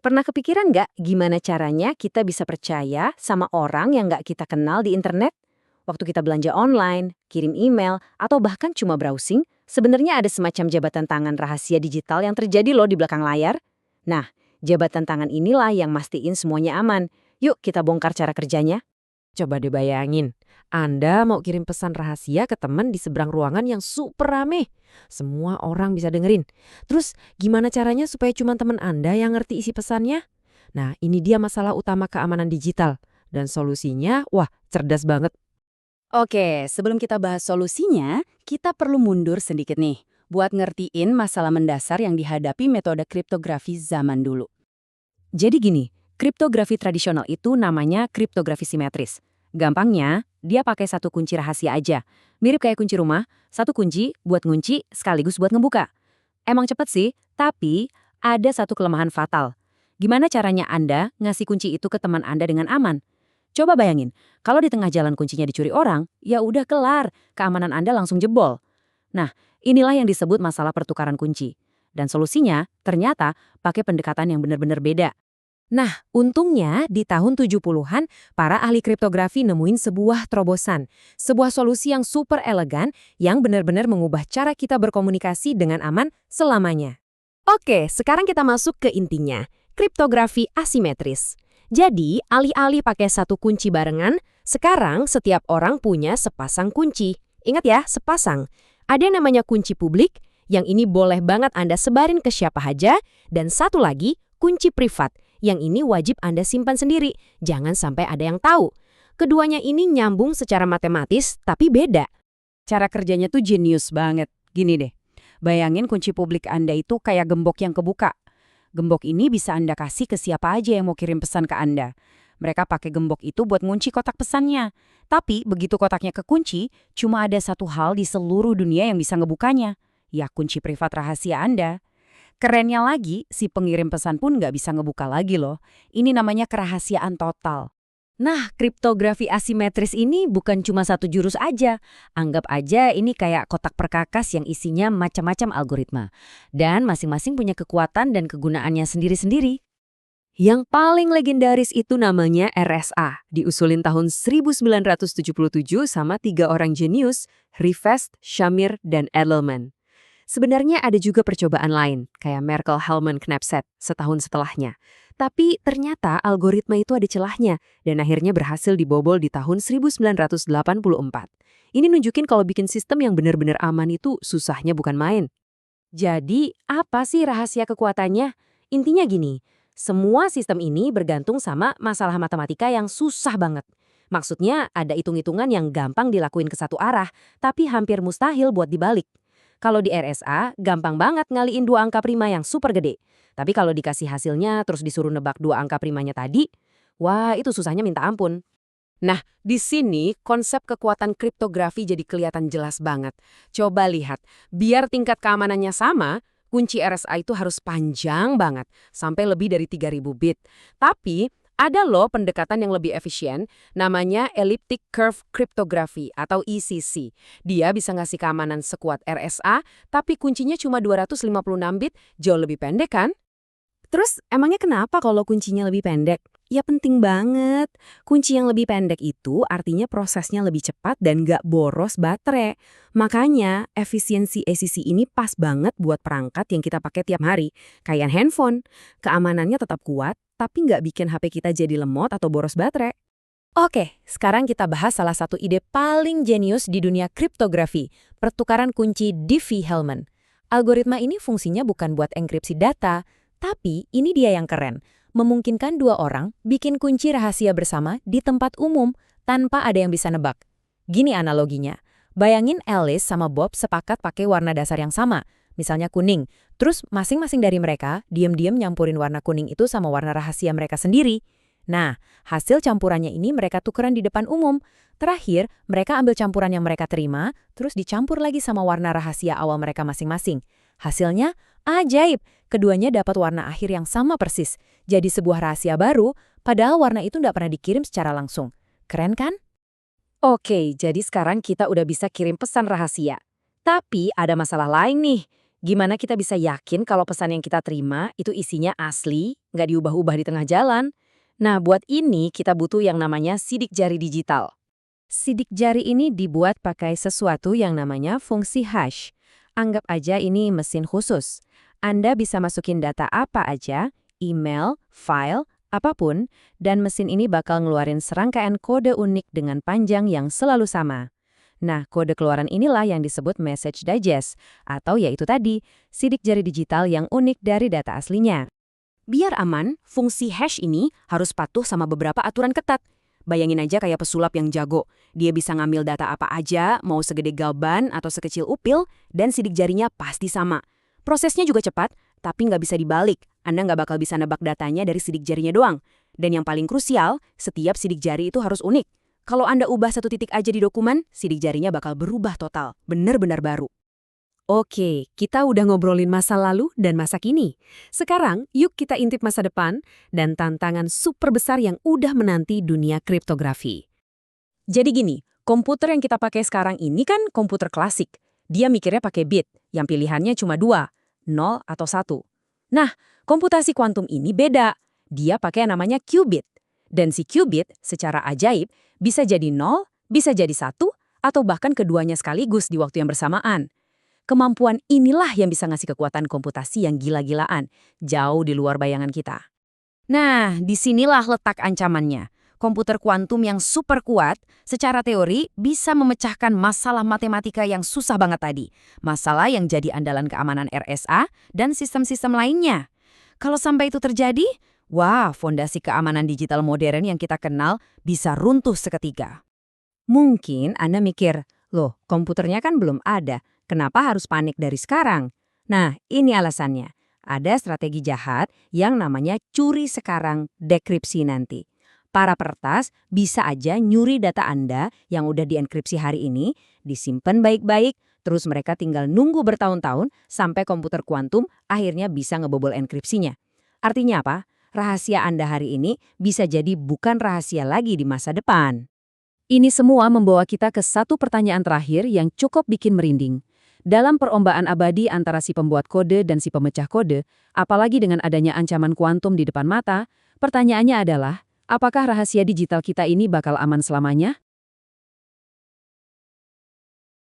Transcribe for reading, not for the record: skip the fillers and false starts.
Pernah kepikiran nggak gimana caranya kita bisa percaya sama orang yang nggak kita kenal di internet? Waktu kita belanja online, kirim email, atau bahkan cuma browsing, sebenarnya ada semacam jabatan tangan rahasia digital yang terjadi loh di belakang layar. Nah, jabatan tangan inilah yang mastiin semuanya aman. Yuk kita bongkar cara kerjanya. Coba deh bayangin, Anda mau kirim pesan rahasia ke teman di seberang ruangan yang super rame. Semua orang bisa dengerin. Terus gimana caranya supaya cuma teman Anda yang ngerti isi pesannya? Nah, ini dia masalah utama keamanan digital. Dan solusinya, wah, cerdas banget. Oke, sebelum kita bahas solusinya, kita perlu mundur sedikit nih, buat ngertiin masalah mendasar yang dihadapi metode kriptografi zaman dulu. Jadi gini, kriptografi tradisional itu namanya kriptografi simetris. Gampangnya, dia pakai satu kunci rahasia aja. Mirip kayak kunci rumah, satu kunci buat ngunci sekaligus buat ngebuka. Emang cepet sih, tapi ada satu kelemahan fatal. Gimana caranya Anda ngasih kunci itu ke teman Anda dengan aman? Coba bayangin, kalau di tengah jalan kuncinya dicuri orang, ya udah kelar, keamanan Anda langsung jebol. Nah, inilah yang disebut masalah pertukaran kunci. Dan solusinya, ternyata pakai pendekatan yang benar-benar beda. Nah, untungnya di tahun 70-an, para ahli kriptografi nemuin sebuah terobosan. Sebuah solusi yang super elegan yang benar-benar mengubah cara kita berkomunikasi dengan aman selamanya. Oke, sekarang kita masuk ke intinya. Kriptografi asimetris. Jadi, alih-alih pakai satu kunci barengan, sekarang setiap orang punya sepasang kunci. Ingat ya, sepasang. Ada yang namanya kunci publik, yang ini boleh banget Anda sebarin ke siapa aja, dan satu lagi, kunci privat, yang ini wajib Anda simpan sendiri, jangan sampai ada yang tahu. Keduanya ini nyambung secara matematis, tapi beda. Cara kerjanya tuh jenius banget. Gini deh, bayangin kunci publik Anda itu kayak gembok yang kebuka. Gembok ini bisa Anda kasih ke siapa aja yang mau kirim pesan ke Anda. Mereka pakai gembok itu buat ngunci kotak pesannya. Tapi begitu kotaknya kekunci, cuma ada satu hal di seluruh dunia yang bisa ngebukanya. Ya kunci privat rahasia Anda. Kerennya lagi, si pengirim pesan pun nggak bisa ngebuka lagi loh. Ini namanya kerahasiaan total. Nah, kriptografi asimetris ini bukan cuma satu jurus aja. Anggap aja ini kayak kotak perkakas yang isinya macam-macam algoritma. Dan masing-masing punya kekuatan dan kegunaannya sendiri-sendiri. Yang paling legendaris itu namanya RSA, diusulin tahun 1977 sama 3 orang jenius, Rivest, Shamir, dan Edelman. Sebenarnya ada juga percobaan lain, kayak Merkel-Hellman-Knapset setahun setelahnya. Tapi ternyata algoritma itu ada celahnya, dan akhirnya berhasil dibobol di tahun 1984. Ini nunjukin kalau bikin sistem yang benar-benar aman itu susahnya bukan main. Jadi, apa sih rahasia kekuatannya? Intinya gini, semua sistem ini bergantung sama masalah matematika yang susah banget. Maksudnya ada hitung-hitungan yang gampang dilakuin ke satu arah, tapi hampir mustahil buat dibalik. Kalau di RSA, gampang banget ngaliin 2 angka prima yang super gede. Tapi kalau dikasih hasilnya terus disuruh nebak 2 angka primanya tadi, wah itu susahnya minta ampun. Nah, di sini konsep kekuatan kriptografi jadi kelihatan jelas banget. Coba lihat, biar tingkat keamanannya sama, kunci RSA itu harus panjang banget, sampai lebih dari 3.000 bit. Tapi ada loh pendekatan yang lebih efisien, namanya elliptic curve cryptography atau ECC. Dia bisa ngasih keamanan sekuat RSA, tapi kuncinya cuma 256 bit, jauh lebih pendek kan? Terus emangnya kenapa kalau kuncinya lebih pendek? Ya penting banget. Kunci yang lebih pendek itu artinya prosesnya lebih cepat dan nggak boros baterai. Makanya efisiensi ECC ini pas banget buat perangkat yang kita pakai tiap hari. Kayak handphone. Keamanannya tetap kuat, tapi nggak bikin HP kita jadi lemot atau boros baterai. Oke, sekarang kita bahas salah satu ide paling jenius di dunia kriptografi, pertukaran kunci Diffie-Hellman. Algoritma ini fungsinya bukan buat enkripsi data, tapi ini dia yang keren, memungkinkan 2 orang bikin kunci rahasia bersama di tempat umum tanpa ada yang bisa nebak. Gini analoginya, bayangin Alice sama Bob sepakat pakai warna dasar yang sama, misalnya kuning. Terus masing-masing dari mereka diam-diam nyampurin warna kuning itu sama warna rahasia mereka sendiri. Nah, hasil campurannya ini mereka tukeran di depan umum. Terakhir, mereka ambil campuran yang mereka terima, terus dicampur lagi sama warna rahasia awal mereka masing-masing. Hasilnya, ajaib, keduanya dapat warna akhir yang sama persis. Jadi sebuah rahasia baru, padahal warna itu nggak pernah dikirim secara langsung. Keren kan? Oke, jadi sekarang kita udah bisa kirim pesan rahasia. Tapi ada masalah lain nih. Gimana kita bisa yakin kalau pesan yang kita terima itu isinya asli, nggak diubah-ubah di tengah jalan? Nah, buat ini kita butuh yang namanya sidik jari digital. Sidik jari ini dibuat pakai sesuatu yang namanya fungsi hash. Anggap aja ini mesin khusus. Anda bisa masukin data apa aja, email, file, apapun, dan mesin ini bakal ngeluarin serangkaian kode unik dengan panjang yang selalu sama. Nah, kode keluaran inilah yang disebut message digest, atau yaitu tadi, sidik jari digital yang unik dari data aslinya. Biar aman, fungsi hash ini harus patuh sama beberapa aturan ketat. Bayangin aja kayak pesulap yang jago. Dia bisa ngambil data apa aja, mau segede galban atau sekecil upil, dan sidik jarinya pasti sama. Prosesnya juga cepat, tapi nggak bisa dibalik. Anda nggak bakal bisa nebak datanya dari sidik jarinya doang. Dan yang paling krusial, setiap sidik jari itu harus unik. Kalau Anda ubah satu titik aja di dokumen, sidik jarinya bakal berubah total. Benar-benar baru. Oke, kita udah ngobrolin masa lalu dan masa kini. Sekarang, yuk kita intip masa depan dan tantangan super besar yang udah menanti dunia kriptografi. Jadi gini, komputer yang kita pakai sekarang ini kan komputer klasik. Dia mikirnya pakai bit, yang pilihannya cuma 2, 0 atau 1. Nah, komputasi kuantum ini beda. Dia pakai yang namanya qubit. Dan si qubit secara ajaib bisa jadi 0, bisa jadi 1, atau bahkan keduanya sekaligus di waktu yang bersamaan. Kemampuan inilah yang bisa ngasih kekuatan komputasi yang gila-gilaan, jauh di luar bayangan kita. Nah, disinilah letak ancamannya. Komputer kuantum yang super kuat, secara teori bisa memecahkan masalah matematika yang susah banget tadi. Masalah yang jadi andalan keamanan RSA dan sistem-sistem lainnya. Kalau sampai itu terjadi, wah, fondasi keamanan digital modern yang kita kenal bisa runtuh seketika. Mungkin Anda mikir, loh, komputernya kan belum ada. Kenapa harus panik dari sekarang? Nah, ini alasannya. Ada strategi jahat yang namanya curi sekarang, dekripsi nanti. Para peretas bisa aja nyuri data Anda yang udah dienkripsi hari ini, disimpan baik-baik, terus mereka tinggal nunggu bertahun-tahun sampai komputer kuantum akhirnya bisa ngebobol enkripsinya. Artinya apa? Rahasia Anda hari ini bisa jadi bukan rahasia lagi di masa depan. Ini semua membawa kita ke satu pertanyaan terakhir yang cukup bikin merinding. Dalam perombaan abadi antara si pembuat kode dan si pemecah kode, apalagi dengan adanya ancaman kuantum di depan mata, pertanyaannya adalah, apakah rahasia digital kita ini bakal aman selamanya?